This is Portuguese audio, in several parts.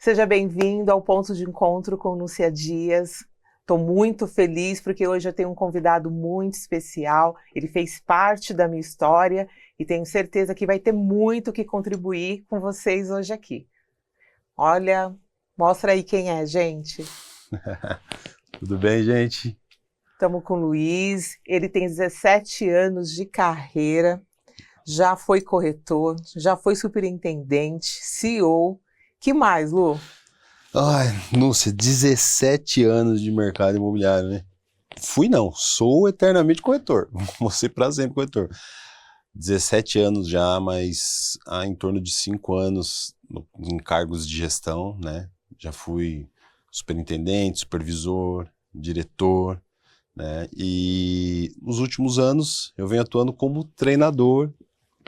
Seja bem-vindo ao Ponto de Encontro com Núcia Dias. Estou muito feliz porque hoje eu tenho um convidado muito especial. Ele fez parte da minha história e tenho certeza que vai ter muito que contribuir com vocês hoje aqui. Olha, mostra aí quem é, gente. Tudo bem, gente? Estamos com o Luiz. Ele tem 17 anos de carreira, já foi corretor, já foi superintendente, CEO. Que mais, Lu? Ai, nossa, 17 anos de mercado imobiliário, né? Fui não, sou eternamente corretor. Vou ser pra sempre corretor. 17 anos já, mas há em torno de 5 anos em cargos de gestão, né? Já fui superintendente, supervisor, diretor, né? E nos últimos anos eu venho atuando como treinador,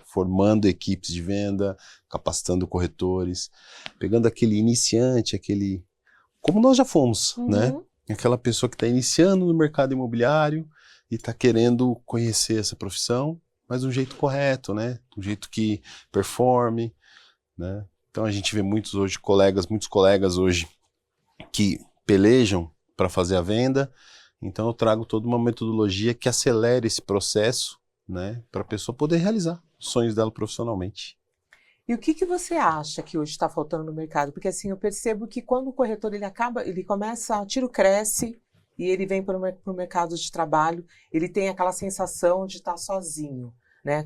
formando equipes de venda, capacitando corretores, pegando aquele iniciante, como nós já fomos, né? Uhum. Aquela pessoa que está iniciando no mercado imobiliário e está querendo conhecer essa profissão, mas do jeito correto, né? Do jeito que performe, né? Então a gente vê muitos colegas hoje que pelejam para fazer a venda. Então eu trago toda uma metodologia que acelere esse processo, né, para a pessoa poder realizar os sonhos dela profissionalmente. E o que você acha que hoje está faltando no mercado? Porque assim, eu percebo que quando o corretor ele começa, tiro cresce e ele vem para o mercado de trabalho, ele tem aquela sensação de estar sozinho, né?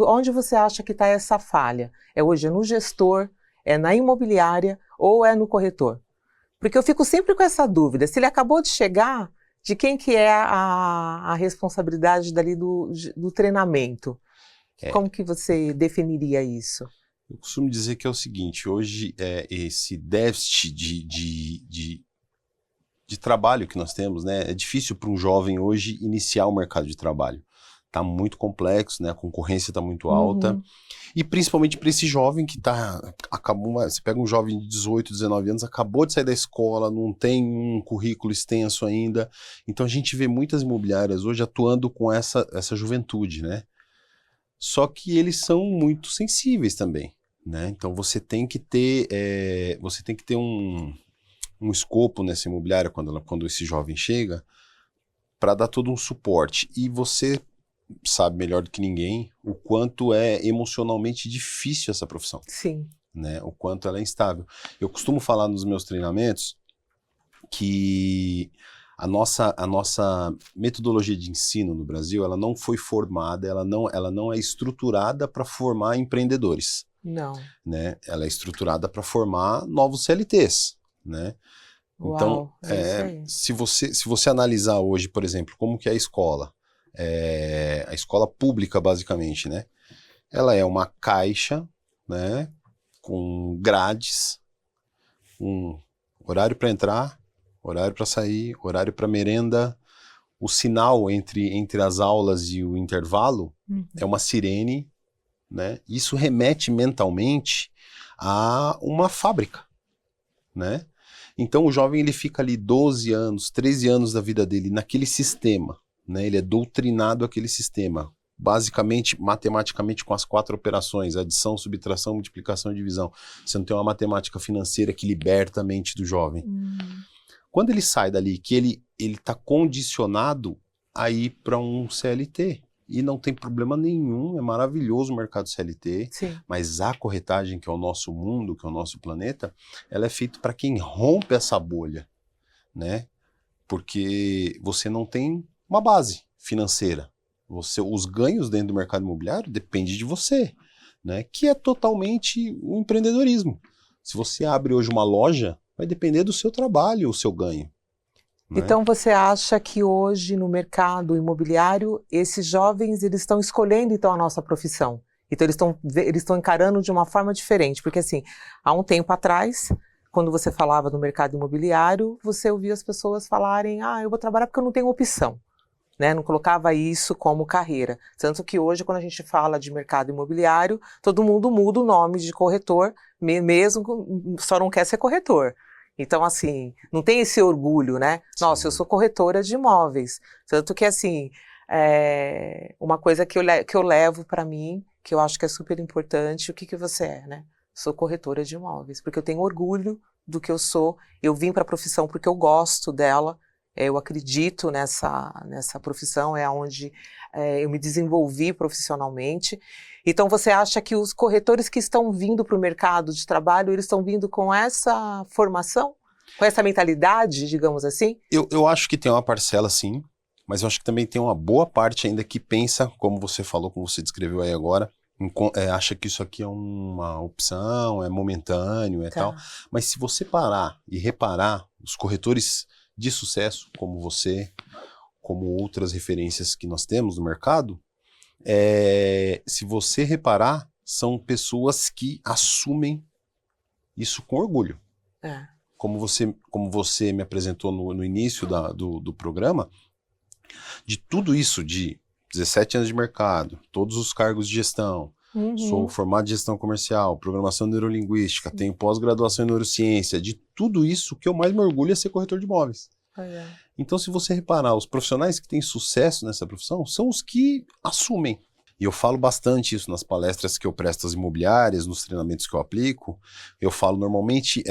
Onde você acha que está essa falha? É hoje no gestor, é na imobiliária ou é no corretor? Porque eu fico sempre com essa dúvida. Se ele acabou de chegar, de quem que é a responsabilidade dali do treinamento? É, Como que você definiria isso? eu costumo dizer que é o seguinte, hoje esse déficit de trabalho que nós temos, né, é difícil para um jovem hoje iniciar o mercado de trabalho. Está muito complexo, né, a concorrência está muito alta, Uhum. e principalmente para esse jovem que você pega um jovem de 18, 19 anos, acabou de sair da escola, não tem um currículo extenso ainda, então a gente vê muitas imobiliárias hoje atuando com essa juventude, né? Só que eles são muito sensíveis também, né? Então você tem que ter um escopo nessa imobiliária quando esse jovem chega para dar todo um suporte. E você sabe melhor do que ninguém o quanto é emocionalmente difícil essa profissão, Sim. né? O quanto ela é instável. Eu costumo falar nos meus treinamentos que a nossa metodologia de ensino no Brasil, ela não foi formada, ela não é estruturada para formar empreendedores, Não. né? Ela é estruturada para formar novos CLTs, né? Então, Uau, é isso aí. se você analisar hoje, por exemplo, como que é a escola, a escola pública, basicamente, né? Ela é uma caixa, né? Com grades, um horário para entrar, horário para sair, horário para merenda. O sinal entre as aulas e o intervalo é Uhum. uma sirene, né? Isso remete mentalmente a uma fábrica, né? Então o jovem ele fica ali 12 anos, 13 anos da vida dele naquele sistema, né? Ele é doutrinado àquele sistema, basicamente, matematicamente com as 4 operações, adição, subtração, multiplicação e divisão. Você não tem uma matemática financeira que liberta a mente do jovem. Hum. Quando ele sai dali, que ele está condicionado a ir para um CLT. E não tem problema nenhum, é maravilhoso o mercado CLT, Sim. mas a corretagem, que é o nosso mundo, que é o nosso planeta, ela é feita para quem rompe essa bolha, né? Porque você não tem uma base financeira. Os ganhos dentro do mercado imobiliário dependem de você, né? Que é totalmente o empreendedorismo. Se você abre hoje uma loja, vai depender do seu trabalho, o seu ganho, né? Então você acha que hoje no mercado imobiliário esses jovens eles estão escolhendo então a nossa profissão? Então eles estão encarando de uma forma diferente, porque assim, há um tempo atrás, quando você falava do mercado imobiliário, você ouvia as pessoas falarem: "Ah, eu vou trabalhar porque eu não tenho opção", né? Não colocava isso como carreira. Tanto que hoje, quando a gente fala de mercado imobiliário, todo mundo muda o nome de corretor, só não quer ser corretor. Então, assim, não tem esse orgulho, né? Nossa, eu Sim. sou corretora de imóveis. Tanto que, assim, uma coisa que eu levo para mim, que eu acho que é super importante, o que que você é, né? Sou corretora de imóveis, porque eu tenho orgulho do que eu sou. Eu vim para a profissão porque eu gosto dela, eu acredito nessa profissão, é onde eu me desenvolvi profissionalmente. Então, você acha que os corretores que estão vindo para o mercado de trabalho, eles estão vindo com essa formação? Com essa mentalidade, digamos assim? Eu acho que tem uma parcela, sim, mas eu acho que também tem uma boa parte ainda que pensa, como você falou, como você descreveu aí agora, acha que isso aqui é uma opção, é momentâneo, tal. Mas se você parar e reparar, os corretores de sucesso, como você, como outras referências que nós temos no mercado, se você reparar, são pessoas que assumem isso com orgulho. Como você me apresentou no início do programa, de tudo isso, de 17 anos de mercado, todos os cargos de gestão, sou formado em gestão comercial, programação neurolinguística, tenho pós-graduação em neurociência, de tudo isso, o que eu mais me orgulho é ser corretor de imóveis. Então, se você reparar, os profissionais que têm sucesso nessa profissão são os que assumem. E eu falo bastante isso nas palestras que eu presto às imobiliárias, nos treinamentos que eu aplico. Eu falo normalmente,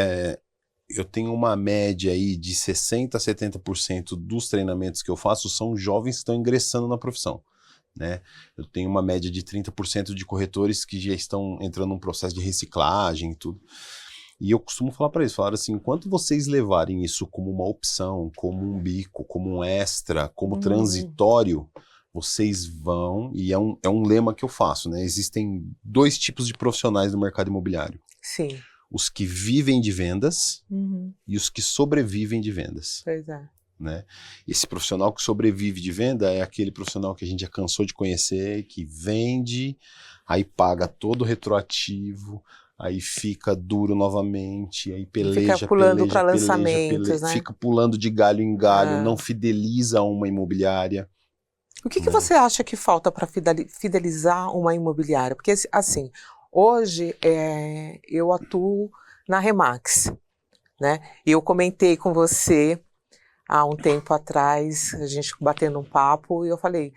eu tenho uma média aí de 60% a 70% dos treinamentos que eu faço são jovens que estão ingressando na profissão, né? Eu tenho uma média de 30% de corretores que já estão entrando num processo de reciclagem e tudo. E eu costumo falar para eles, falar assim, enquanto vocês levarem isso como uma opção, como um bico, como um extra, como transitório, vocês vão, e é um lema que eu faço, né? Existem 2 tipos de profissionais no mercado imobiliário. Sim. Os que vivem de vendas e os que sobrevivem de vendas. Pois é. Né? Esse profissional que sobrevive de venda é aquele profissional que a gente já cansou de conhecer, que vende, aí paga todo retroativo, aí fica duro novamente, aí peleja, fica pulando para lançamentos, né? Fica pulando de galho em galho, não fideliza uma imobiliária. O que você acha que falta para fidelizar uma imobiliária? Porque, assim, hoje eu atuo na Remax, né? E eu comentei com você há um tempo atrás, a gente batendo um papo, e eu falei,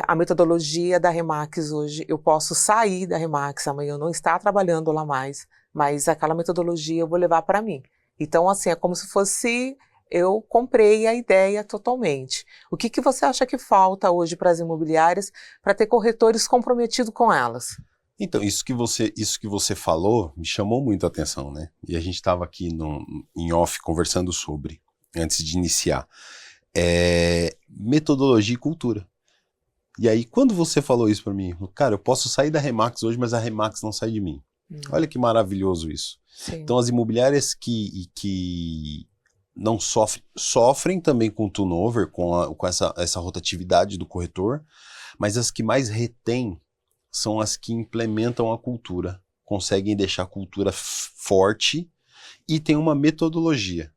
a metodologia da Remax hoje, eu posso sair da Remax amanhã, eu não estar trabalhando lá mais, mas aquela metodologia eu vou levar para mim. Então, assim, é como se fosse... Eu comprei a ideia totalmente. O que você acha que falta hoje para as imobiliárias para ter corretores comprometidos com elas? Então, isso que você falou me chamou muito a atenção, né? E a gente estava aqui em off conversando sobre, antes de iniciar, metodologia e cultura. E aí, quando você falou isso para mim, cara, eu posso sair da Remax hoje, mas a Remax não sai de mim. Olha que maravilhoso isso. Sim. Então, as imobiliárias que não sofrem também com turnover, com essa rotatividade do corretor, mas as que mais retêm são as que implementam a cultura, conseguem deixar a cultura forte e tem uma metodologia.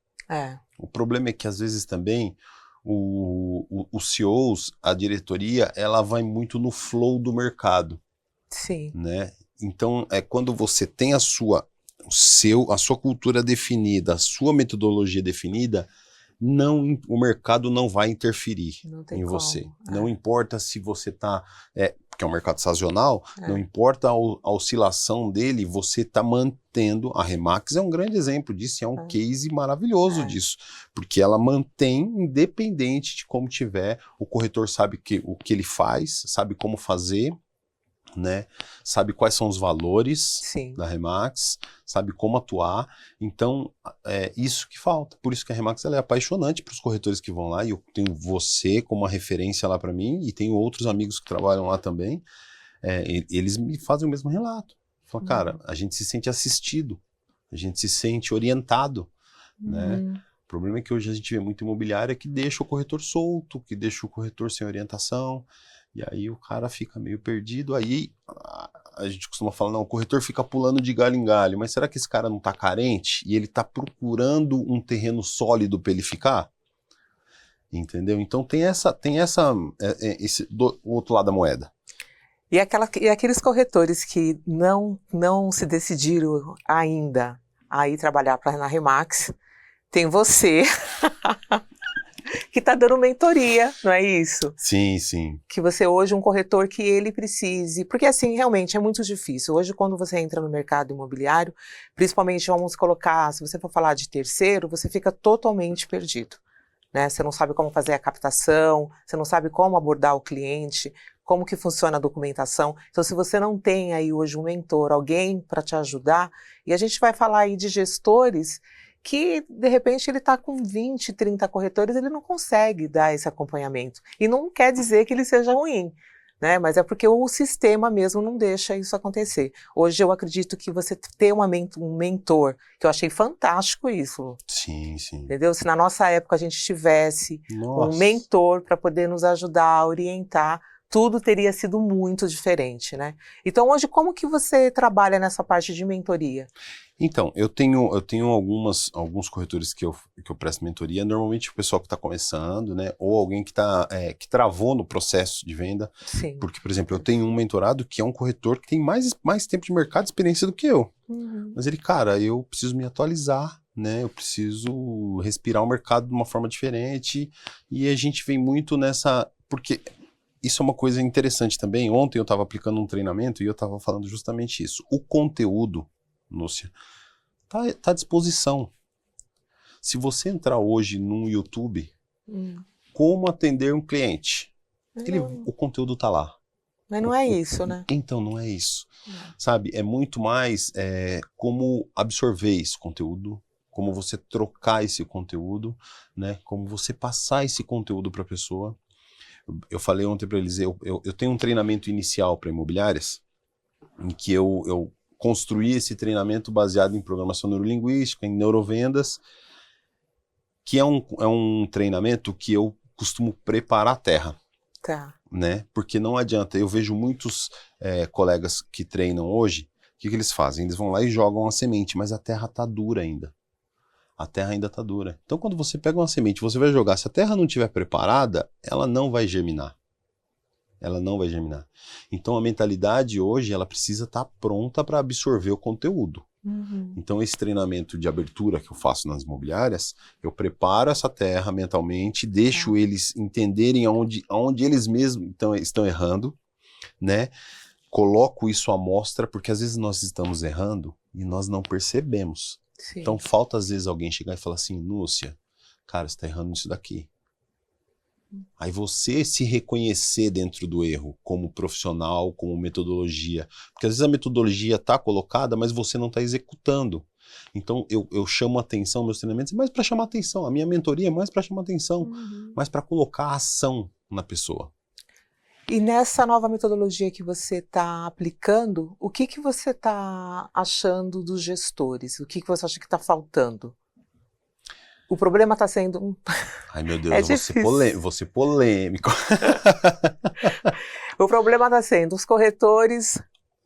O problema é que às vezes também os CEOs, a diretoria, ela vai muito no flow do mercado. Sim. Né? Então, quando você tem a sua cultura definida, a sua metodologia definida, o mercado não vai interferir em você. Não importa se você está... porque é um mercado sazonal, não importa a oscilação dele, você está mantendo... A Remax é um grande exemplo disso, é um case maravilhoso disso, porque ela mantém, independente de como tiver, o corretor sabe o que ele faz, sabe como fazer, né? Sabe quais são os valores da Remax, sabe como atuar. Então, é isso que falta. Por isso que a Remax ela é apaixonante para os corretores que vão lá, e eu tenho você como uma referência lá para mim, e tenho outros amigos que trabalham lá também. Eles me fazem o mesmo relato. Falam, cara, a gente se sente assistido, a gente se sente orientado, né? O problema é que hoje a gente vê muito imobiliária que deixa o corretor solto, que deixa o corretor sem orientação. E aí o cara fica meio perdido, aí a gente costuma falar, não, o corretor fica pulando de galho em galho, mas será que esse cara não está carente e ele está procurando um terreno sólido para ele ficar? Entendeu? Então tem esse o outro lado da moeda. E aqueles corretores que não se decidiram ainda a ir trabalhar na Remax, tem você... que está dando mentoria, não é isso? Sim, sim. Que você hoje, um corretor que ele precise, porque assim, realmente é muito difícil. Hoje, quando você entra no mercado imobiliário, principalmente, vamos colocar, se você for falar de terceiro, você fica totalmente perdido, né? Você não sabe como fazer a captação, você não sabe como abordar o cliente, como que funciona a documentação. Então, se você não tem aí hoje um mentor, alguém para te ajudar, e a gente vai falar aí de gestores que, de repente, ele está com 20, 30 corretores, ele não consegue dar esse acompanhamento. E não quer dizer que ele seja ruim, né? Mas é porque o sistema mesmo não deixa isso acontecer. Hoje eu acredito que você ter um mentor, que eu achei fantástico isso, Sim, sim. entendeu? Se na nossa época a gente tivesse um Nossa. mentor para poder nos ajudar, orientar, tudo teria sido muito diferente, né? Então hoje como que você trabalha nessa parte de mentoria? Então, eu tenho alguns corretores que eu presto mentoria, normalmente o pessoal que está começando, né, ou alguém que travou no processo de venda, Sim. porque, por exemplo, eu tenho um mentorado que é um corretor que tem mais tempo de mercado e experiência do que eu, mas ele, cara, eu preciso me atualizar, né, eu preciso respirar o mercado de uma forma diferente, e a gente vem muito porque isso é uma coisa interessante também. Ontem eu estava aplicando um treinamento e eu estava falando justamente isso, o conteúdo, Lúcia, tá à disposição. Se você entrar hoje no YouTube, como atender um cliente, o conteúdo tá lá. Mas não é isso, né? Então, não é isso. Sabe, é muito mais como absorver esse conteúdo, como você trocar esse conteúdo, né? Como você passar esse conteúdo para a pessoa. Eu falei ontem para eles, eu tenho um treinamento inicial para imobiliárias, em que eu construí esse treinamento baseado em programação neurolinguística, em neurovendas, que é um treinamento que eu costumo preparar a terra. Tá. Né? Porque não adianta, eu vejo muitos colegas que treinam hoje, o que eles fazem? Eles vão lá e jogam a semente, mas a terra está dura ainda. A terra ainda está dura. Então quando você pega uma semente, você vai jogar, se a terra não estiver preparada, ela não vai germinar. Ela não vai germinar. Então a mentalidade hoje, ela precisa estar pronta para absorver o conteúdo. Então esse treinamento de abertura que eu faço nas imobiliárias, eu preparo essa terra mentalmente, deixo eles entenderem aonde eles mesmos estão errando, né? Coloco isso à mostra, porque às vezes nós estamos errando e nós não percebemos. Sim. Então falta às vezes alguém chegar e falar assim, Lúcia, cara, você está errando nisso daqui. Aí você se reconhecer dentro do erro, como profissional, como metodologia. Porque às vezes a metodologia está colocada, mas você não está executando. Então eu chamo atenção, meus treinamentos, mais para chamar atenção. A minha mentoria é mais para chamar atenção, mais para colocar ação na pessoa. E nessa nova metodologia que você está aplicando, o que você está achando dos gestores? O que você acha que está faltando? O problema está sendo... Ai, meu Deus, É eu vou ser polêmico. O problema está sendo os corretores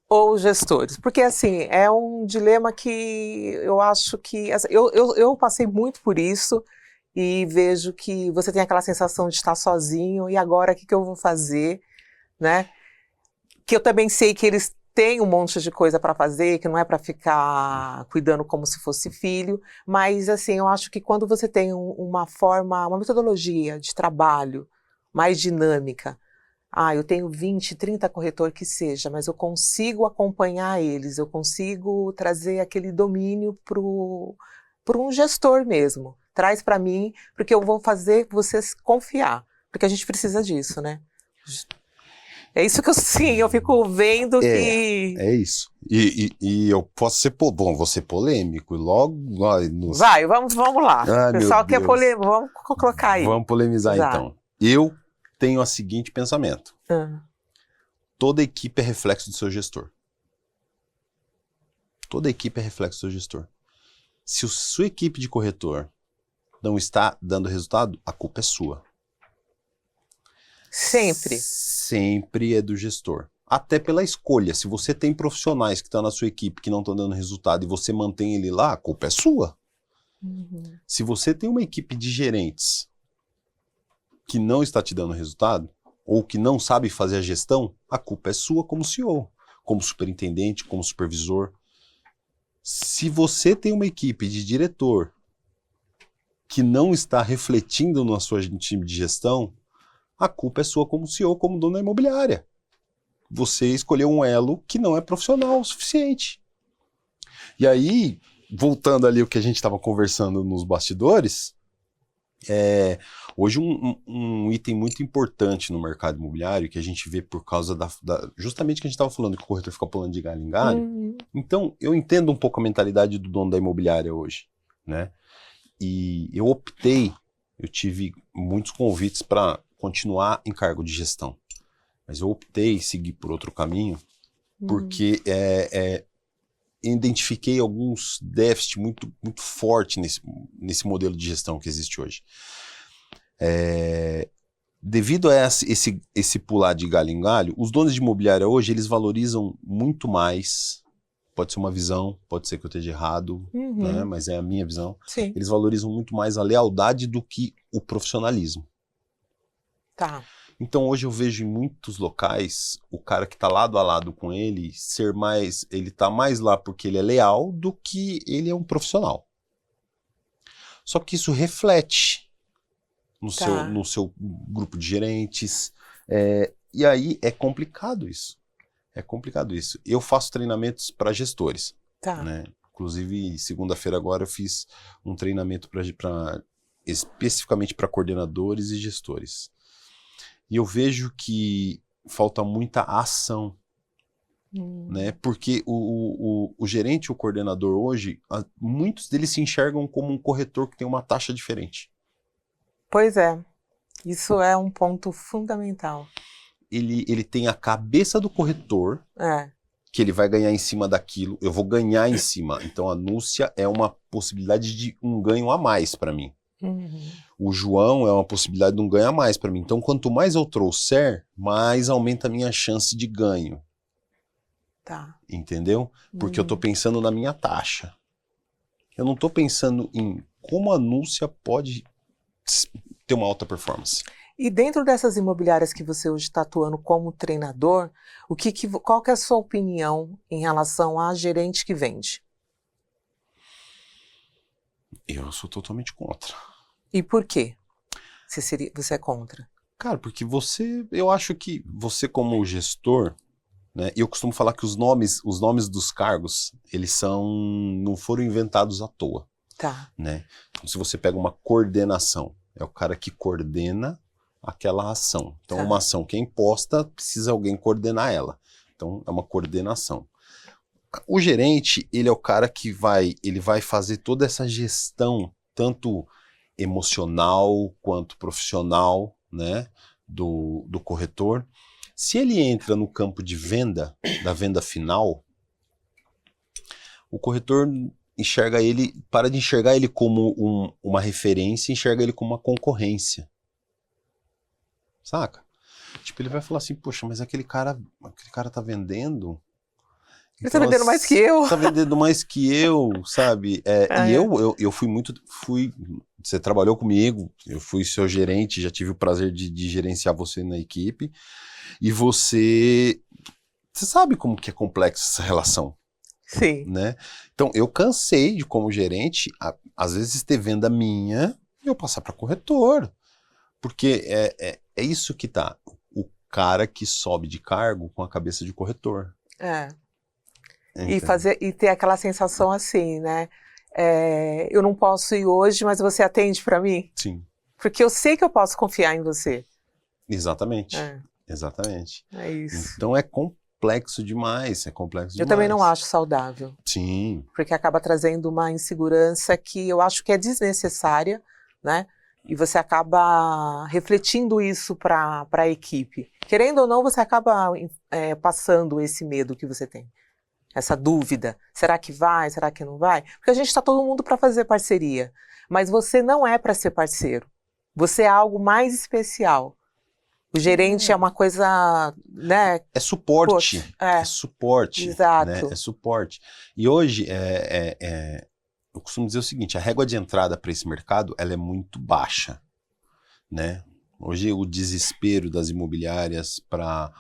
ou os gestores? Porque, assim, é um dilema que eu acho que... Eu passei muito por isso e vejo que você tem aquela sensação de estar sozinho e agora o que eu vou fazer, né? Que eu também sei que eles têm um monte de coisa para fazer, que não é para ficar cuidando como se fosse filho, mas assim, eu acho que quando você tem uma metodologia de trabalho mais dinâmica, eu tenho 20, 30 corretores que seja, mas eu consigo acompanhar eles, eu consigo trazer aquele domínio para um gestor mesmo. Traz para mim, porque eu vou fazer vocês confiar, porque a gente precisa disso, né? É isso que eu fico vendo que... É isso. E eu posso ser, vou ser polêmico, logo... Vai, vamos lá. Ai, O pessoal meu quer Deus. polêmico, vamos colocar aí. Vamos polemizar então. Eu tenho o seguinte pensamento. Toda equipe é reflexo do seu gestor. Toda equipe é reflexo do seu gestor. Se a sua equipe de corretor não está dando resultado, a culpa é sua. Sempre. Sempre é do gestor. Até pela escolha. Se você tem profissionais que estão na sua equipe que não estão dando resultado e você mantém ele lá, a culpa é sua. Se você tem uma equipe de gerentes que não está te dando resultado, ou que não sabe fazer a gestão, a culpa é sua como CEO, como superintendente, como supervisor. Se você tem uma equipe de diretor que não está refletindo na sua time de gestão, a culpa é sua como CEO, como dono da imobiliária. Você escolheu um elo que não é profissional o suficiente. E aí, voltando ali o que a gente estava conversando nos bastidores, hoje um item muito importante no mercado imobiliário, que a gente vê por causa justamente que a gente estava falando que o corretor fica pulando de galho em galho. Então, eu entendo um pouco a mentalidade do dono da imobiliária hoje, né? E eu tive muitos convites para continuar em cargo de gestão, mas eu optei seguir por outro caminho, porque identifiquei alguns déficits muito, muito fortes nesse modelo de gestão que existe hoje. Devido a esse pular de galho em galho, os donos de imobiliária hoje, eles valorizam muito mais, pode ser uma visão, pode ser que eu esteja errado, né, mas é a minha visão. Sim. Eles valorizam muito mais a lealdade do que o profissionalismo. Tá. Então hoje eu vejo em muitos locais o cara que está lado a lado com ele ele está mais lá porque ele é leal do que ele é um profissional. Só que isso reflete no seu grupo de gerentes, e aí é complicado isso. É complicado isso. Eu faço treinamentos para gestores, né? Inclusive segunda-feira agora eu fiz um treinamento especificamente para coordenadores e gestores. E eu vejo que falta muita ação, né? Porque o gerente, o coordenador hoje, muitos deles se enxergam como um corretor que tem uma taxa diferente. Pois é, isso é um ponto fundamental. Ele tem a cabeça do corretor, que ele vai ganhar em cima daquilo, eu vou ganhar em cima. Então a Núcia é uma possibilidade de um ganho a mais para mim. O João é uma possibilidade de um ganho a mais para mim. Então, quanto mais eu trouxer, mais aumenta a minha chance de ganho. Tá. Entendeu? Porque eu estou pensando na minha taxa. Eu não estou pensando em como a Núcia pode ter uma alta performance. E dentro dessas imobiliárias que você hoje está atuando como treinador, qual que é a sua opinião em relação a gerente que vende? Eu sou totalmente contra. E por quê? Você é contra? Cara, porque eu acho que você como gestor, né, eu costumo falar que os nomes dos cargos, eles não foram inventados à toa. Tá. Né? Então, se você pega uma coordenação, é o cara que coordena aquela ação. Então, uma ação que é imposta, precisa alguém coordenar ela. Então, é uma coordenação. O gerente, ele é o cara que vai fazer toda essa gestão, tanto emocional quanto profissional, né, do corretor. Se ele entra no campo de venda, da venda final, o corretor para de enxergar ele como uma referência, enxerga ele como uma concorrência. Saca? Tipo, ele vai falar assim, poxa, mas aquele cara tá vendendo... Ele tá vendendo mais que eu. Tá vendendo mais que eu, sabe? E eu você trabalhou comigo, eu fui seu gerente, já tive o prazer de gerenciar você na equipe, e você sabe como que é complexo essa relação. Sim. Né? Então, eu cansei de, como gerente, às vezes ter venda minha e eu passar para corretor. Porque é isso que tá. O cara que sobe de cargo com a cabeça de corretor. E ter aquela sensação assim, né? Eu não posso ir hoje, mas você atende para mim? Sim. Porque eu sei que eu posso confiar em você. Exatamente. Exatamente. É isso. Então é complexo demais, Eu também não acho saudável. Sim. Porque acaba trazendo uma insegurança que eu acho que é desnecessária, né? E você acaba refletindo isso para a equipe. Querendo ou não, você acaba passando esse medo que você tem. Essa dúvida. Será que vai? Será que não vai? Porque a gente está todo mundo para fazer parceria. Mas você não é para ser parceiro. Você é algo mais especial. O gerente é uma coisa, né? É suporte. É suporte. Exato. Né? É suporte. E hoje, eu costumo dizer o seguinte, a régua de entrada para esse mercado, ela é muito baixa. Né? Hoje, o desespero das imobiliárias para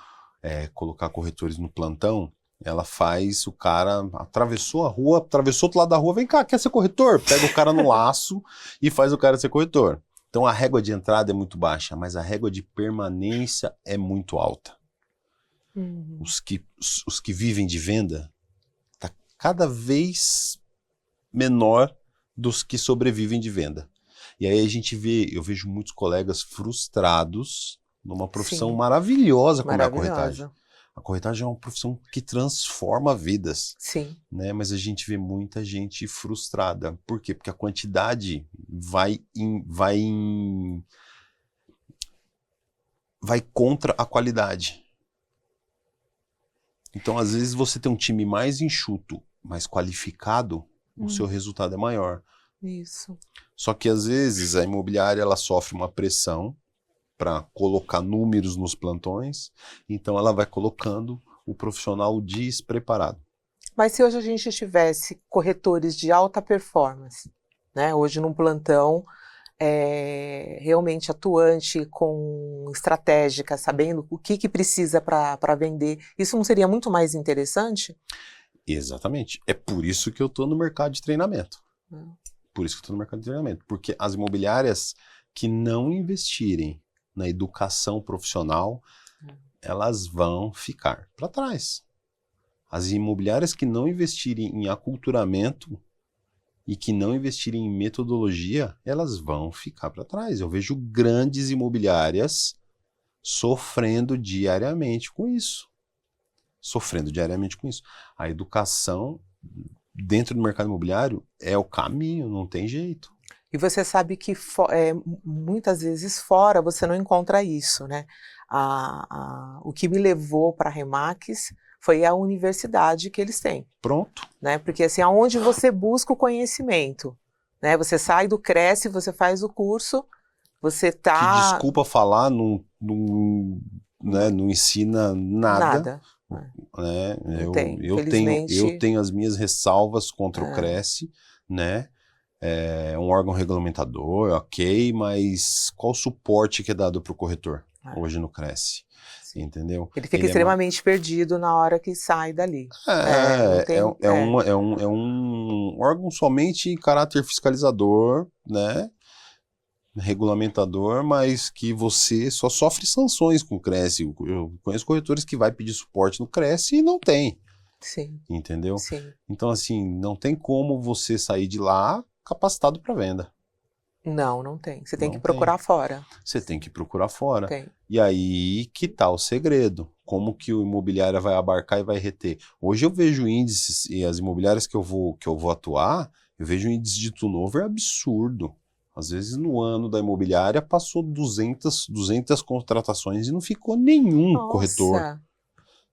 colocar corretores no plantão Ela faz o cara, atravessou a rua, atravessou do lado da rua, vem cá, quer ser corretor? Pega o cara no laço e faz o cara ser corretor. Então a régua de entrada é muito baixa, mas a régua de permanência é muito alta. Os que vivem de venda tá cada vez menor dos que sobrevivem de venda. E aí eu vejo muitos colegas frustrados numa profissão Sim. maravilhosa como é a Maravilhosa. corretagem. A corretagem é uma profissão que transforma vidas, Sim. né? Mas a gente vê muita gente frustrada. Por quê? Porque a quantidade vai contra a qualidade. Então, às vezes, você tem um time mais enxuto, mais qualificado, o seu resultado é maior. Isso. Só que, às vezes, a imobiliária ela sofre uma pressão para colocar números nos plantões, então ela vai colocando o profissional despreparado. Mas se hoje a gente tivesse corretores de alta performance, né? Hoje num plantão realmente atuante, com estratégica, sabendo o que precisa para vender, isso não seria muito mais interessante? Exatamente. É por isso que eu estou no mercado de treinamento. Por isso que eu estou no mercado de treinamento. Porque as imobiliárias que não investirem na educação profissional, elas vão ficar para trás. As imobiliárias que não investirem em aculturamento e que não investirem em metodologia, elas vão ficar para trás. Eu vejo grandes imobiliárias sofrendo diariamente com isso. A educação dentro do mercado imobiliário é o caminho, não tem jeito. E você sabe que muitas vezes fora você não encontra isso, né? O que me levou para a Remax foi a universidade que eles têm. Pronto. Né? Porque assim, aonde você busca o conhecimento, né? Você sai do Cresce, você faz o curso, você tá... Que desculpa falar, não ensina nada. Né? Eu tenho as minhas ressalvas contra o Cresce, né? É um órgão regulamentador, ok, mas qual o suporte que é dado para o corretor hoje no Cresce? Entendeu? Ele fica extremamente perdido na hora que sai dali. É um órgão somente em caráter fiscalizador, né? Regulamentador, mas que você só sofre sanções com o Cresce. Eu conheço corretores que vai pedir suporte no Cresce e não tem. Sim. Entendeu? Sim. Então, assim, não tem como você sair de lá capacitado para venda. Não tem. Você tem que procurar fora. Você tem que procurar fora. Tem. E aí que tá o segredo. Como que o imobiliário vai abarcar e vai reter? Hoje eu vejo índices, e as imobiliárias que eu vou atuar, eu vejo um índice de turnover absurdo. Às vezes no ano da imobiliária passou 200 contratações e não ficou nenhum corretor.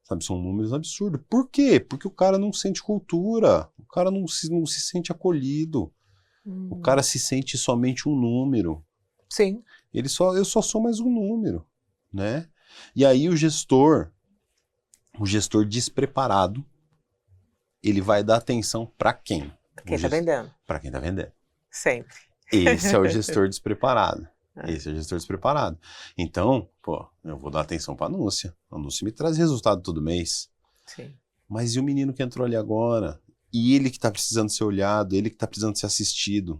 Sabe, são números absurdos. Por quê? Porque o cara não sente cultura, o cara não se sente acolhido. O cara se sente somente um número. Sim. Eu só sou mais um número, né? E aí o gestor despreparado, ele vai dar atenção para quem? Quem está vendendo. Para quem está vendendo. Sempre. Esse é o gestor despreparado. Esse é o gestor despreparado. Então, eu vou dar atenção para a anúncia. A anúncia me traz resultado todo mês. Sim. Mas e o menino que entrou ali agora? E ele que está precisando ser olhado, ele que está precisando ser assistido.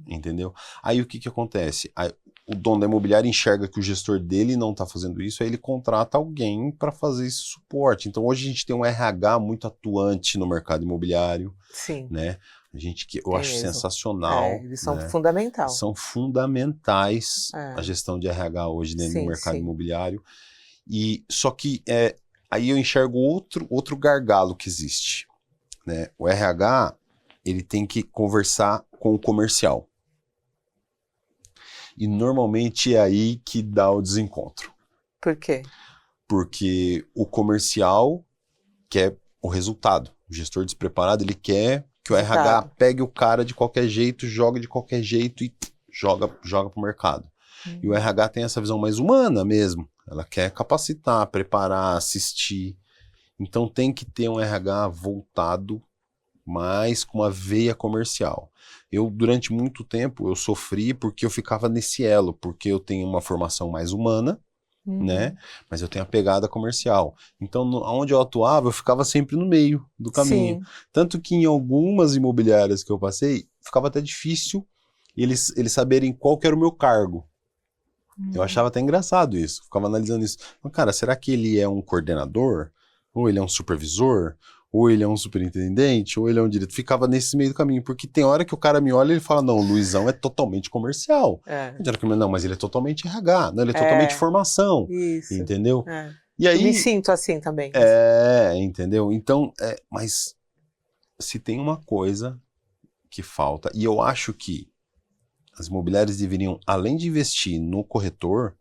Entendeu? Aí o que acontece? Aí, o dono da imobiliária enxerga que o gestor dele não está fazendo isso, aí ele contrata alguém para fazer esse suporte. Então hoje a gente tem um RH muito atuante no mercado imobiliário. Sim. Né? Eu acho sensacional. Eles são fundamentais. São fundamentais a gestão de RH hoje dentro do mercado imobiliário. E só que aí eu enxergo outro gargalo que existe. Né? O RH ele tem que conversar com o comercial. E normalmente é aí que dá o desencontro. Por quê? Porque o comercial quer o resultado. O gestor despreparado, ele quer que o RH pegue o cara de qualquer jeito, joga de qualquer jeito e joga pro mercado. E o RH tem essa visão mais humana mesmo. Ela quer capacitar, preparar, assistir. Então tem que ter um RH voltado mais com uma veia comercial. Eu, durante muito tempo, eu sofri porque eu ficava nesse elo, porque eu tenho uma formação mais humana, né? Mas eu tenho a pegada comercial. Então, onde eu atuava, eu ficava sempre no meio do caminho. Sim. Tanto que em algumas imobiliárias que eu passei, ficava até difícil eles saberem qual que era o meu cargo. Eu achava até engraçado isso, ficava analisando isso. Mas, cara, será que ele é um coordenador? Ou ele é um supervisor? Ou ele é um superintendente? Ou ele é um diretor? Ficava nesse meio do caminho, porque tem hora que o cara me olha e ele fala, não, o Luizão é totalmente comercial. Não, mas ele é totalmente RH, não, ele é totalmente formação, isso. entendeu? E aí, eu me sinto assim também. Entendeu? Então, mas se tem uma coisa que falta, e eu acho que as imobiliárias deveriam, além de investir no corretor,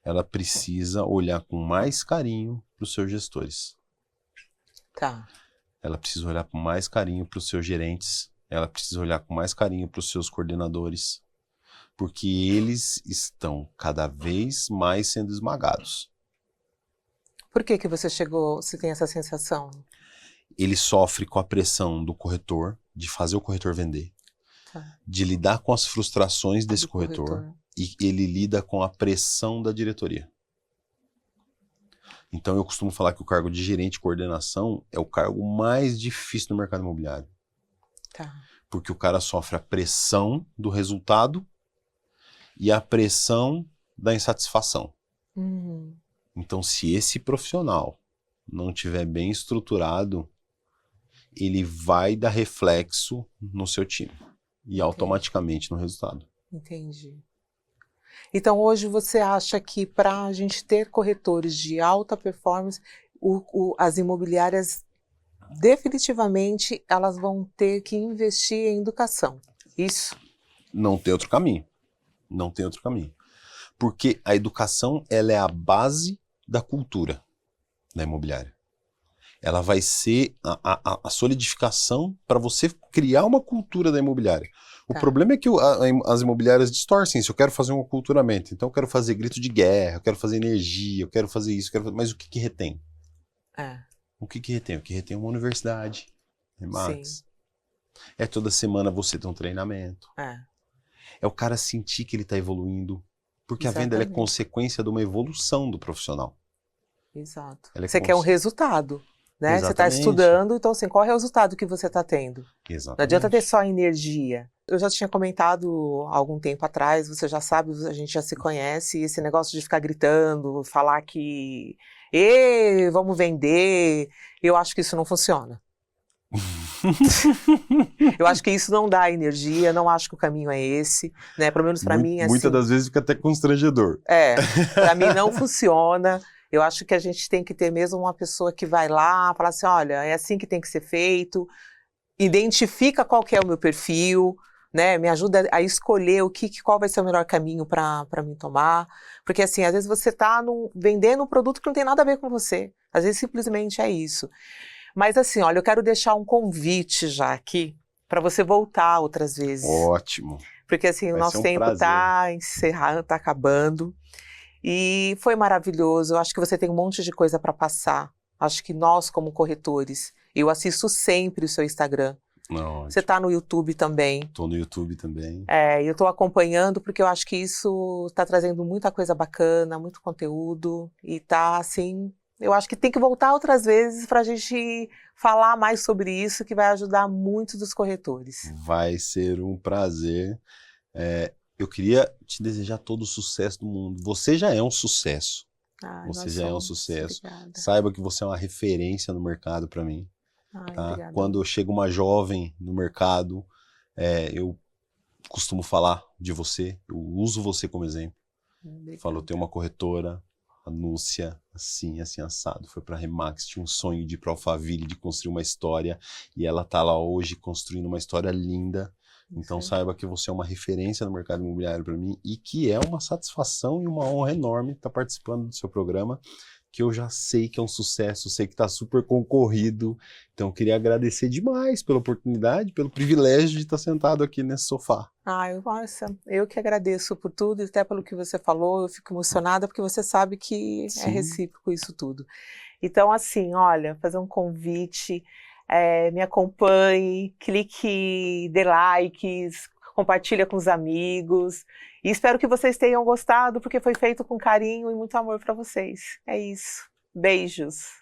ela precisa olhar com mais carinho para os seus gestores. Tá. Ela precisa olhar com mais carinho para os seus gerentes, ela precisa olhar com mais carinho para os seus coordenadores, porque eles estão cada vez mais sendo esmagados. Por que você tem essa sensação? Ele sofre com a pressão do corretor, de fazer o corretor vender, de lidar com as frustrações desse corretor, e ele lida com a pressão da diretoria. Então eu costumo falar que o cargo de gerente de coordenação é o cargo mais difícil no mercado imobiliário. Porque o cara sofre a pressão do resultado e a pressão da insatisfação. Então, se esse profissional não estiver bem estruturado, ele vai dar reflexo no seu time e automaticamente no resultado. Entendi. Então, hoje você acha que para a gente ter corretores de alta performance, as imobiliárias definitivamente elas vão ter que investir em educação, isso? Não tem outro caminho. Não tem outro caminho. Porque a educação, ela é a base da cultura da imobiliária. Ela vai ser a solidificação para você criar uma cultura da imobiliária. O problema é que as imobiliárias distorcem isso. Eu quero fazer um aculturamento, então eu quero fazer grito de guerra, eu quero fazer energia, eu quero fazer isso, mas o que retém? O que retém? O que retém é uma universidade, Remax. É toda semana você ter um treinamento. É o cara sentir que ele está evoluindo. Porque a venda é consequência de uma evolução do profissional. Exato. Você quer um resultado, né? Exatamente. Você está estudando, então assim, qual é o resultado que você está tendo? Exatamente. Não adianta ter só energia. Eu já tinha comentado há algum tempo atrás, você já sabe, a gente já se conhece, esse negócio de ficar gritando, falar que vamos vender, eu acho que isso não funciona. Eu acho que isso não dá energia, não acho que o caminho é esse, né? Pelo menos para mim, assim... Muitas das vezes fica até constrangedor. Para mim não funciona. Eu acho que a gente tem que ter mesmo uma pessoa que vai lá, falar assim, olha, é assim que tem que ser feito, identifica qual que é o meu perfil, né? Me ajuda a escolher qual vai ser o melhor caminho para mim tomar. Porque assim, às vezes você está vendendo um produto que não tem nada a ver com você. Às vezes simplesmente é isso. Mas assim, olha, eu quero deixar um convite já aqui para você voltar outras vezes. Ótimo. Porque assim, o nosso tempo está encerrando, está acabando. E foi maravilhoso. Eu acho que você tem um monte de coisa para passar. Acho que nós, como corretores, eu assisto sempre o seu Instagram. Você está no YouTube também. Estou no YouTube também. Eu estou acompanhando porque eu acho que isso está trazendo muita coisa bacana, muito conteúdo. E está assim... Eu acho que tem que voltar outras vezes para a gente falar mais sobre isso, que vai ajudar muitos dos corretores. Vai ser um prazer. Eu queria te desejar todo o sucesso do mundo. Você já é um sucesso. Você já é um sucesso. Obrigada. Saiba que você é uma referência no mercado para mim. Tá? Quando chega uma jovem no mercado, eu costumo falar de você, eu uso você como exemplo. Falo, eu tenho uma corretora, a Núcia, assim assado, foi para a Remax, tinha um sonho de ir para Alphaville, de construir uma história, e ela está lá hoje construindo uma história linda. Então saiba que você é uma referência no mercado imobiliário para mim e que é uma satisfação e uma honra enorme estar participando do seu programa, que eu já sei que é um sucesso, sei que está super concorrido. Então eu queria agradecer demais pela oportunidade, pelo privilégio de estar sentado aqui nesse sofá. Nossa, eu que agradeço por tudo e até pelo que você falou, eu fico emocionada porque você sabe que é recíproco isso tudo. Então assim, olha, fazer um convite, me acompanhe, clique, dê likes, compartilha com os amigos E espero que vocês tenham gostado, porque foi feito com carinho e muito amor para vocês. É isso. Beijos.